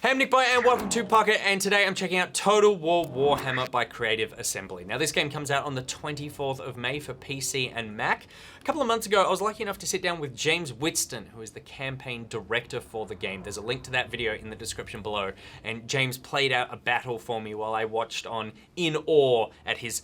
Hey, I'm NichBoy and welcome to Pocket, and today I'm checking out Total War Warhammer by Creative Assembly. Now this game comes out on the 24th of May for PC and Mac. A couple of months ago, I was lucky enough to sit down with James Whitston, who is the campaign director for the game. There's a link to that video in the description below, and James played out a battle for me while I watched on in awe at his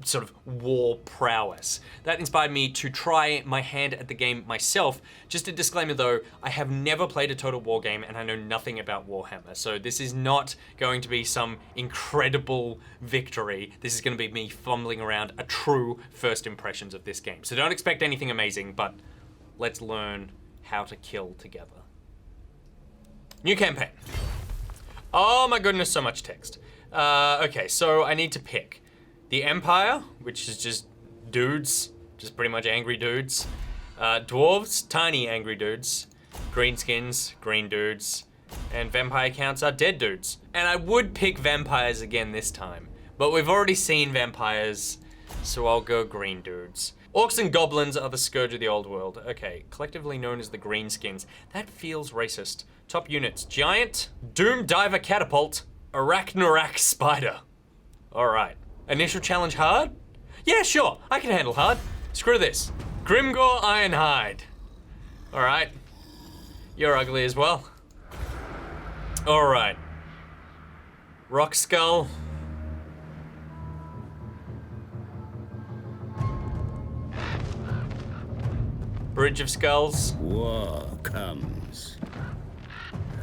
sort of war prowess. That inspired me to try my hand at the game myself. Just a disclaimer though, I have never played a Total War game and I know nothing about Warhammer. So this is not going to be some incredible victory. This is going to be me fumbling around a true first impressions of this game. So don't expect anything amazing, but let's learn how to kill together. New campaign. Oh my goodness, so much text. Okay, so I need to pick the Empire, which is just dudes, just pretty much angry dudes. Dwarves, tiny angry dudes. Greenskins, green dudes. And vampire counts are dead dudes. And I would pick vampires again this time, but we've already seen vampires, so I'll go green dudes. Orcs and goblins are the scourge of the old world. Okay, collectively known as the greenskins. That feels racist. Top units, giant, doom diver catapult, arachnorak spider. All right. Initial challenge hard? Yeah, sure, I can handle hard. Screw this. Grimgore Ironhide. All right. You're ugly as well. All right. Rock Skull. Bridge of Skulls. War comes.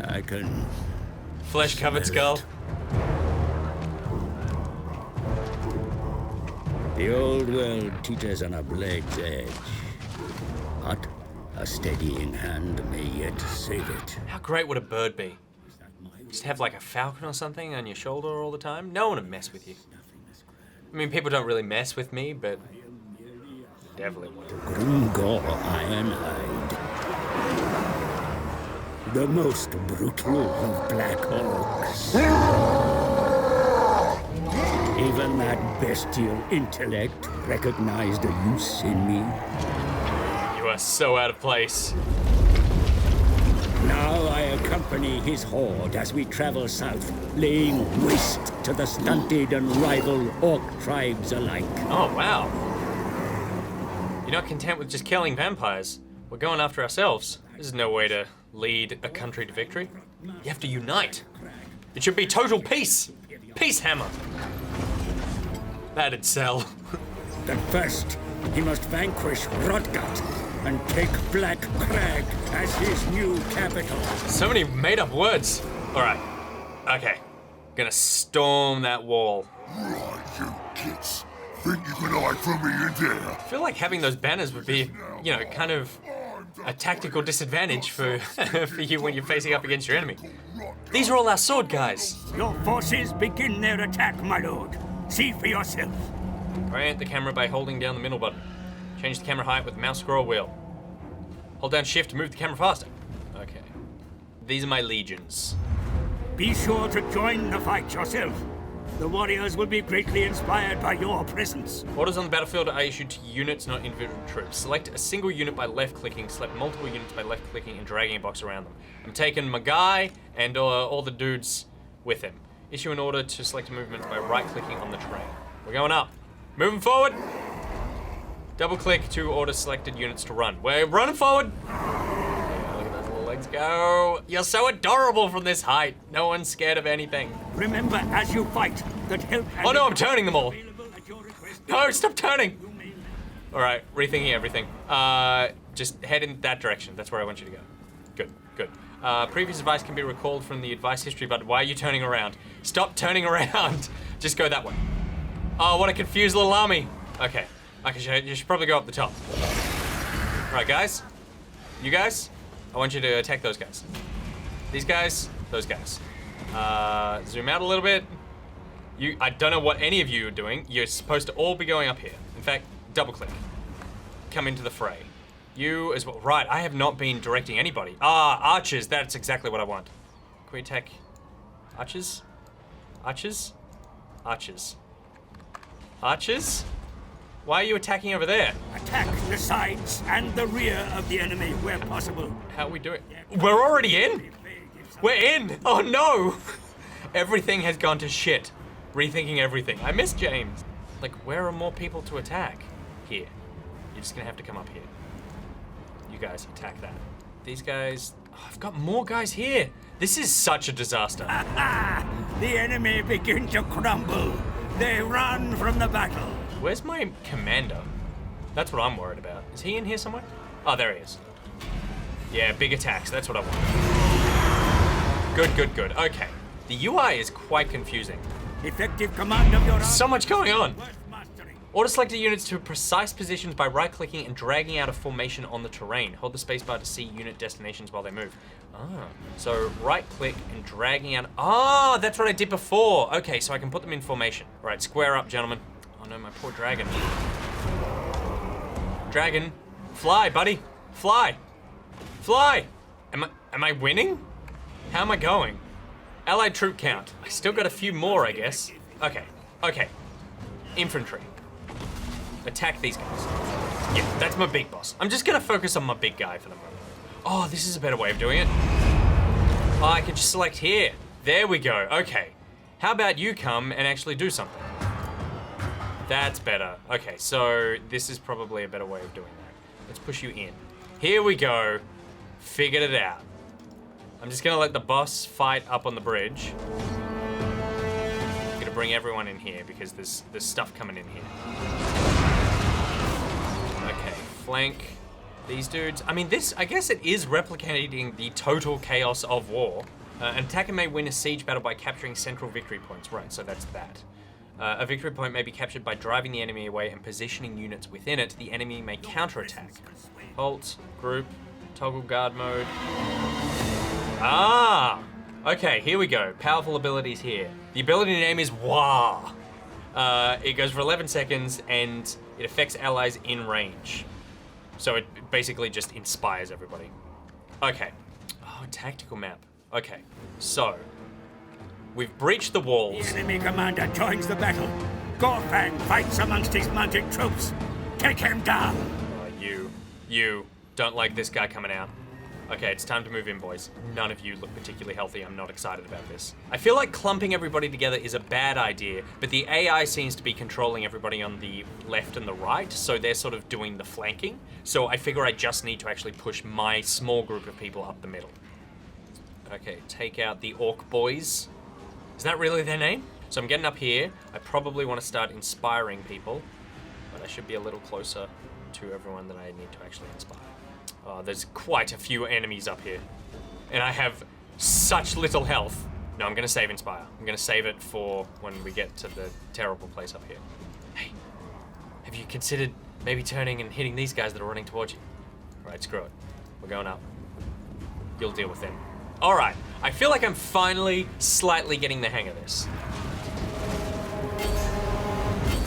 I can... Flesh-covered skull. The old world teeters on a blade's edge, but a steadying hand may yet save it. How great would a bird be? Just have like a falcon or something on your shoulder all the time? No one would mess with you. I mean, people don't really mess with me, but definitely would. Grimgore Ironhide. The most brutal of black orcs. Even that bestial intellect recognized a use in me. You are so out of place. Now I accompany his horde as we travel south, laying waste to the stunted and rival orc tribes alike. Oh, wow. You're not content with just killing vampires. We're going after ourselves. This is no way to lead a country to victory. You have to unite. It should be total peace. Peace hammer. That'd sell. But first, he must vanquish Rotgut and take Black Crag as his new capital. So many made-up words. All right. Okay. Gonna storm that wall. Right, you kids. Think you can hide from me in there? I feel like having those banners would be, you know, kind of a tactical disadvantage for for you when you're facing up against your enemy. These are all our sword guys. Your forces begin their attack, my lord. See for yourself. Orient the camera by holding down the middle button. Change the camera height with the mouse scroll wheel. Hold down shift to move the camera faster. Okay. These are my legions. Be sure to join the fight yourself. The warriors will be greatly inspired by your presence. Orders on the battlefield are issued to units, not individual troops. Select a single unit by left-clicking, select multiple units by left-clicking and dragging a box around them. I'm taking my guy and all the dudes with him. Issue an order to select a movement by right-clicking on the train. We're going up. Moving forward. Double-click to order selected units to run. We're running forward. Yeah, look at those little legs go. You're so adorable from this height. No one's scared of anything. Remember, as you fight, that help... Oh no, I'm turning them all. No, stop turning. All right, rethinking everything. Just head in that direction. That's where I want you to go. Good, good. Previous advice can be recalled from the advice history, but why are you turning around? Stop turning around. Just go that way. Oh, what a confused little army. Okay, you should probably go up the top. All right, guys. You guys, I want you to attack those guys. These guys, those guys. Zoom out a little bit. I don't know what any of you are doing. You're supposed to all be going up here. In fact, double click. Come into the fray. You as well. Right, I have not been directing anybody. Ah, archers, that's exactly what I want. Can we attack archers? Archers? Archers. Archers? Why are you attacking over there? Attack the sides and the rear of the enemy where possible. How are we doing? We're already in? We're in! Oh no! Everything has gone to shit. Rethinking everything. I miss James. Like, where are more people to attack? Here. You're just gonna have to come up here. You guys attack that. These guys... Oh, I've got more guys here. This is such a disaster. The enemy begin to crumble. They run from the battle. Where's my commander? That's what I'm worried about. Is he in here somewhere? Oh, there he is. Yeah, big attacks. That's what I want. Good, good, good. Okay. The UI is quite confusing. Effective command of your army. So much going on. Worth mastering. Auto-select the units to precise positions by right-clicking and dragging out a formation on the terrain. Hold the spacebar to see unit destinations while they move. Ah, so right-click and dragging out... Ah, that's what I did before. Okay, so I can put them in formation. All right, square up, gentlemen. Oh no, my poor dragon. Dragon, fly, buddy. Fly. Fly. Am I winning? How am I going? Allied troop count. I still got a few more, I guess. Okay, okay. Infantry. Attack these guys. Yeah, that's my big boss. I'm just gonna focus on my big guy for the moment. Oh, this is a better way of doing it. Oh, I can just select here. There we go, okay. How about you come and actually do something? That's better. Okay, so this is probably a better way of doing that. Let's push you in. Here we go. Figured it out. I'm just gonna let the boss fight up on the bridge. I'm gonna bring everyone in here because there's stuff coming in here. Okay, flank these dudes. I mean, this, I guess it is replicating the total chaos of war. An attacker may win a siege battle by capturing central victory points. Right, so that's that. A victory point may be captured by driving the enemy away and positioning units within it. The enemy may counterattack. Halt, group, toggle guard mode. Ah! Okay, here we go. Powerful abilities here. The ability name is Wah. It goes for 11 seconds and it affects allies in range. So it basically just inspires everybody. Okay. Oh, tactical map. Okay, so we've breached the walls. The enemy commander joins the battle. Gorfang fights amongst his mounted troops. Take him down. You don't like this guy coming out. Okay, it's time to move in, boys. None of you look particularly healthy. I'm not excited about this. I feel like clumping everybody together is a bad idea, but the AI seems to be controlling everybody on the left and the right, so they're sort of doing the flanking. So I figure I just need to actually push my small group of people up the middle. Okay, take out the orc boys. Is that really their name? So I'm getting up here. I probably want to start inspiring people, but I should be a little closer to everyone that I need to actually inspire. There's quite a few enemies up here, and I have such little health. No, I'm gonna save Inspire. I'm gonna save it for when we get to the terrible place up here. Hey, have you considered maybe turning and hitting these guys that are running towards you? Right, screw it. We're going up. You'll deal with them. All right, I feel like I'm finally slightly getting the hang of this.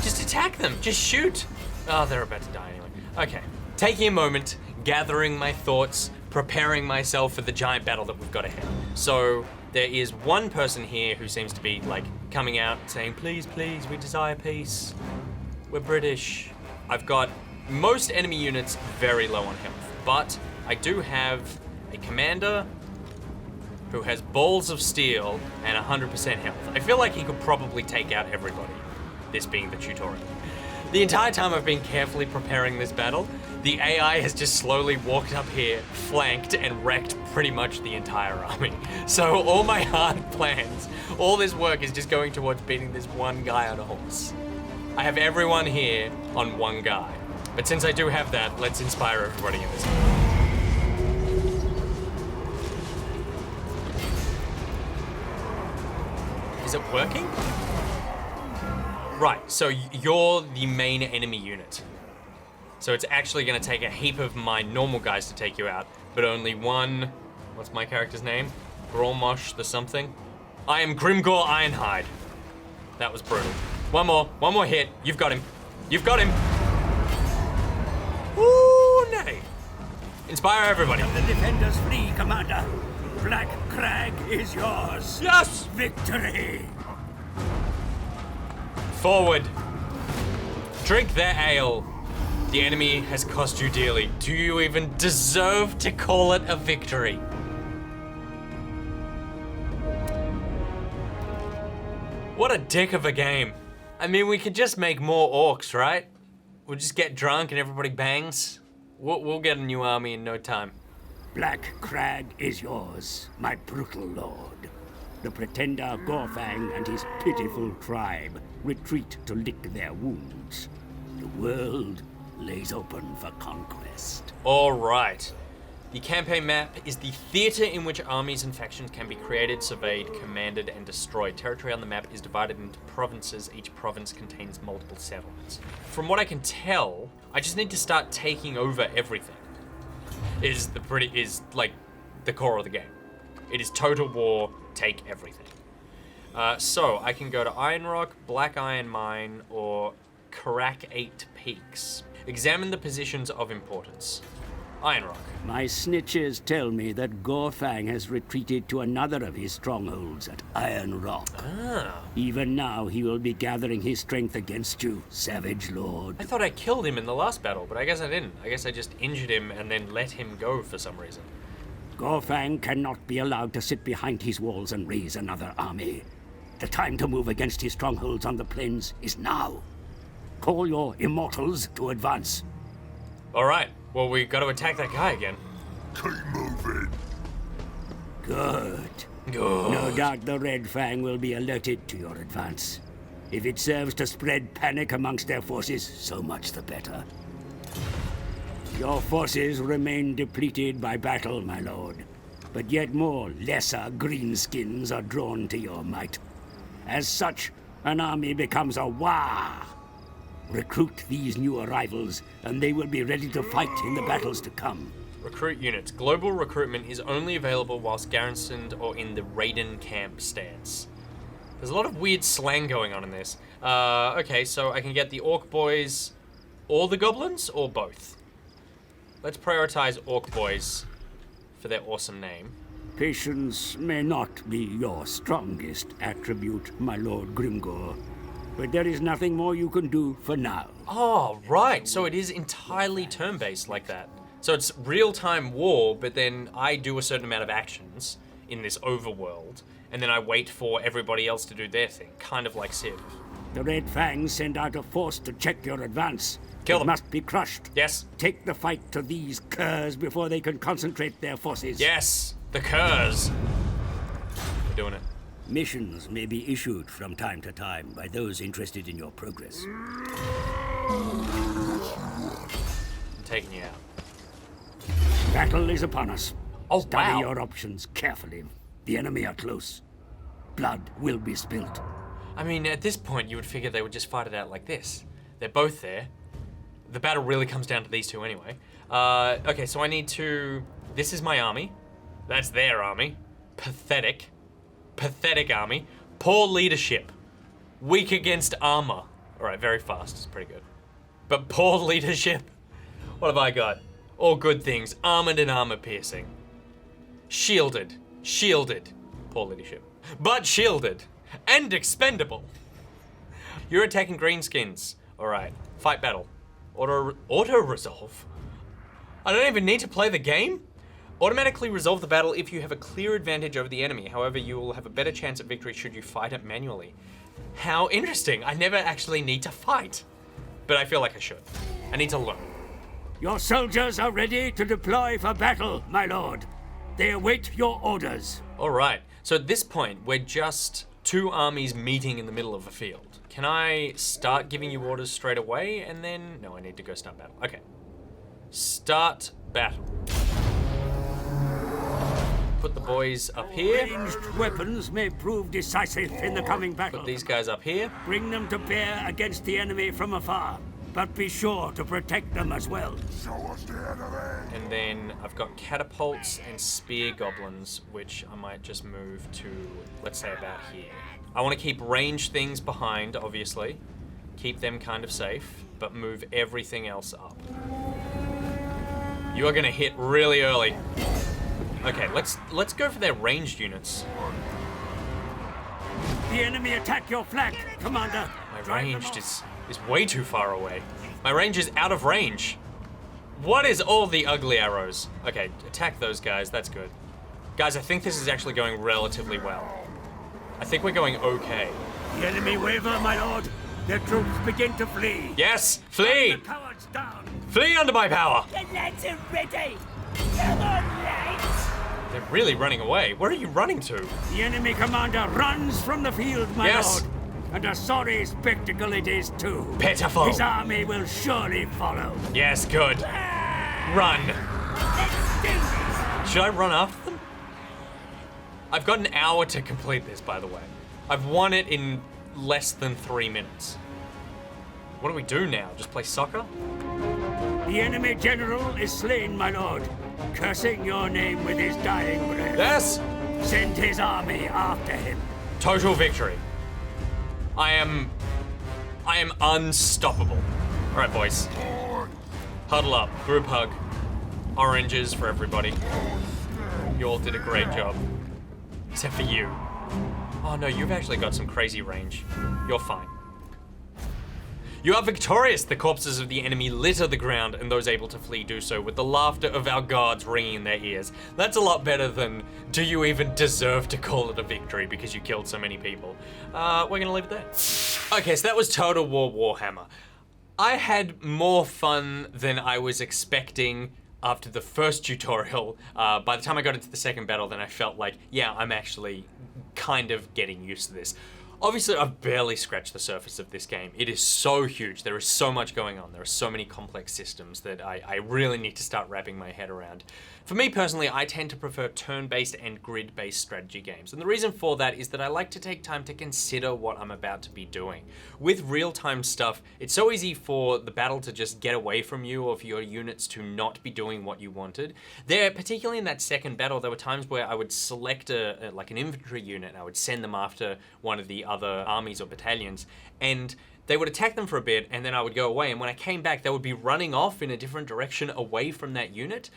Just attack them, just shoot. Oh, they're about to die anyway. Okay, taking a moment, gathering my thoughts, preparing myself for the giant battle that we've got ahead. So there is one person here who seems to be like coming out saying, please, please, we desire peace. We're British. I've got most enemy units very low on health, but I do have a commander who has balls of steel and 100% health. I feel like he could probably take out everybody, this being the tutorial. The entire time I've been carefully preparing this battle, the AI has just slowly walked up here, flanked, and wrecked pretty much the entire army. So all my hard plans, all this work is just going towards beating this one guy on a horse. I have everyone here on one guy. But since I do have that, let's inspire everybody in this. Is it working? Right, so you're the main enemy unit. So it's actually gonna take a heap of my normal guys to take you out, but only one, what's my character's name? Grolmosh the something? I am Grimgor Ironhide. That was brutal. One more hit. You've got him. You've got him. Ooh, nay. Inspire everybody. The defenders flee, Commander. Black Crag is yours. Yes! Victory! Forward. Drink their ale. The enemy has cost you dearly. Do you even deserve to call it a victory? What a dick of a game. I mean, we could just make more orcs, right? We'll just get drunk and everybody bangs. We'll get a new army in no time. Black Crag is yours, my brutal lord. The pretender Gorfang and his pitiful tribe retreat to lick their wounds. The world lays open for conquest. All right. The campaign map is the theater in which armies and factions can be created, surveyed, commanded, and destroyed. Territory on the map is divided into provinces. Each province contains multiple settlements. From what I can tell, I just need to start taking over everything. Is like the core of the game. It is total war, take everything. So I can go to Iron Rock, Black Iron Mine, or Crag 8 Peaks. Examine the positions of importance. Iron Rock. My snitches tell me that Gorfang has retreated to another of his strongholds at Iron Rock. Ah. Even now, he will be gathering his strength against you, Savage Lord. I thought I killed him in the last battle, but I guess I didn't. I guess I just injured him and then let him go for some reason. Gorfang cannot be allowed to sit behind his walls and raise another army. The time to move against his strongholds on the plains is now. Call your immortals to advance. All right. Well, we got to attack that guy again. Keep moving. Good. Good. No doubt the Red Fang will be alerted to your advance. If it serves to spread panic amongst their forces, so much the better. Your forces remain depleted by battle, my lord. But yet more lesser greenskins are drawn to your might. As such, an army becomes a wah. Recruit these new arrivals, and they will be ready to fight in the battles to come. Recruit units. Global recruitment is only available whilst garrisoned or in the Raiden camp stance. There's a lot of weird slang going on in this. Okay, so I can get the Orc Boys or the Goblins, or both. Let's prioritize Orc Boys for their awesome name. Patience may not be your strongest attribute, my lord Grimgor. But there is nothing more you can do for now. Oh, right. So it is entirely turn-based like that. So it's real-time war, but then I do a certain amount of actions in this overworld, and then I wait for everybody else to do their thing, kind of like Civ. The Red Fangs send out a force to check your advance. Kill them. It must be crushed. Yes. Take the fight to these curs before they can concentrate their forces. Yes, the curs. We're doing it. Missions may be issued from time to time by those interested in your progress. I'm taking you out. Battle is upon us. Oh, Study wow. your options carefully. The enemy are close. Blood will be spilt. I mean, at this point, you would figure they would just fight it out like this. They're both there. The battle really comes down to these two anyway. Okay, so I need to... This is my army. That's their army. Pathetic. Pathetic army. Poor leadership. Weak against armor. Alright, very fast. It's pretty good. But poor leadership. What have I got? All good things. Armored and armor piercing. Shielded. Shielded. Poor leadership. But shielded. And expendable. You're attacking greenskins. Alright. Fight battle. Auto resolve? I don't even need to play the game? Automatically resolve the battle if you have a clear advantage over the enemy. However, you will have a better chance at victory should you fight it manually. How interesting. I never actually need to fight. But I feel like I should. I need to learn. Your soldiers are ready to deploy for battle, my lord. They await your orders. All right. So at this point, we're just two armies meeting in the middle of a field. Can I start giving you orders straight away and then... No, I need to go start battle. Okay. Start battle. Put the boys up here. Ranged weapons may prove decisive in the coming battle. Put these guys up here. Bring them to bear against the enemy from afar, but be sure to protect them as well. Show us the enemy. And then I've got catapults and spear goblins, which I might just move to, let's say, about here. I want to keep ranged things behind, obviously. Keep them kind of safe, but move everything else up. You are going to hit really early. Okay, let's go for their ranged units. The enemy attack your flank, Commander. My ranged is way too far away. My range is out of range. What is all the ugly arrows? Okay, attack those guys, that's good. Guys, I think this is actually going relatively well. I think we're going okay. The enemy waver, my lord. Their troops begin to flee. Yes, flee! The cowards down. Flee under my power! The lads are ready. Come on, lads. They're really running away. Where are you running to? The enemy commander runs from the field, my Yes. lord. And a sorry spectacle it is too. Pitiful. His army will surely follow. Yes, good. Run. Let's do this. Should I run after them? I've got an hour to complete this, by the way. I've won it in less than 3 minutes. What do we do now? Just play soccer? The enemy general is slain, my lord, cursing your name with his dying breath. Yes! Send his army after him. Total victory. I am unstoppable. All right, boys. Huddle up, group hug. Oranges for everybody. You all did a great job. Except for you. Oh no, you've actually got some crazy range. You're fine. You are victorious! The corpses of the enemy litter the ground, and those able to flee do so with the laughter of our guards ringing in their ears. That's a lot better than, do you even deserve to call it a victory because you killed so many people? We're gonna leave it there. Okay, so that was Total War Warhammer. I had more fun than I was expecting after the first tutorial. By the time I got into the second battle, then I felt like, yeah, I'm actually kind of getting used to this. Obviously, I've barely scratched the surface of this game. It is so huge. There is so much going on. There are so many complex systems that I really need to start wrapping my head around. For me personally, I tend to prefer turn-based and grid-based strategy games. And the reason for that is that I like to take time to consider what I'm about to be doing. With real-time stuff, it's so easy for the battle to just get away from you or for your units to not be doing what you wanted. There, particularly in that second battle, there were times where I would select like an infantry unit and I would send them after one of the other armies or battalions, and they would attack them for a bit and then I would go away, and when I came back they would be running off in a different direction away from that unit.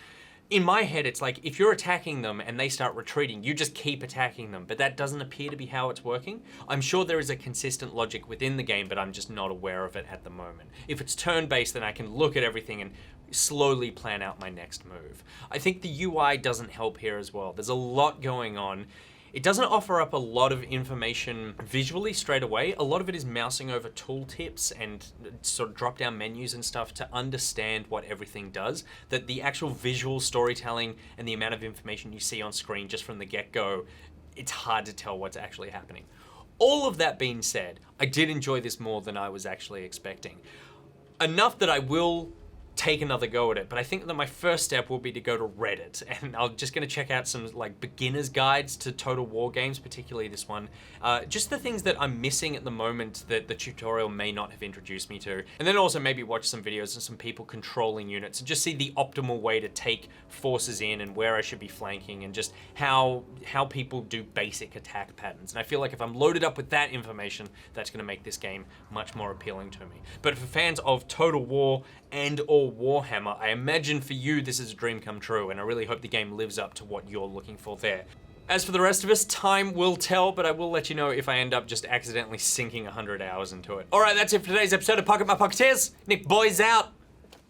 In my head, it's like, if you're attacking them and they start retreating, you just keep attacking them, but that doesn't appear to be how it's working. I'm sure there is a consistent logic within the game, but I'm just not aware of it at the moment. If it's turn-based, then I can look at everything and slowly plan out my next move. I think the UI doesn't help here as well. There's a lot going on. It doesn't offer up a lot of information visually straight away. A lot of it is mousing over tooltips and sort of drop-down menus and stuff to understand what everything does. That the actual visual storytelling and the amount of information you see on screen just from the get-go, it's hard to tell what's actually happening. All of that being said, I did enjoy this more than I was actually expecting. Enough that I will take another go at it, but I think that my first step will be to go to Reddit, and I'm just going to check out some like beginner's guides to Total War games, particularly this one. Just the things that I'm missing at the moment that the tutorial may not have introduced me to, and then also maybe watch some videos of some people controlling units and just see the optimal way to take forces in and where I should be flanking and just how people do basic attack patterns. And I feel like if I'm loaded up with that information, that's going to make this game much more appealing to me. But for fans of Total War and or Warhammer, I imagine for you this is a dream come true, and I really hope the game lives up to what you're looking for there. As for the rest of us, time will tell, but I will let you know if I end up just accidentally sinking 100 hours into it. Alright, that's it for today's episode of Pocket My Pocketeers. NichBoy's out.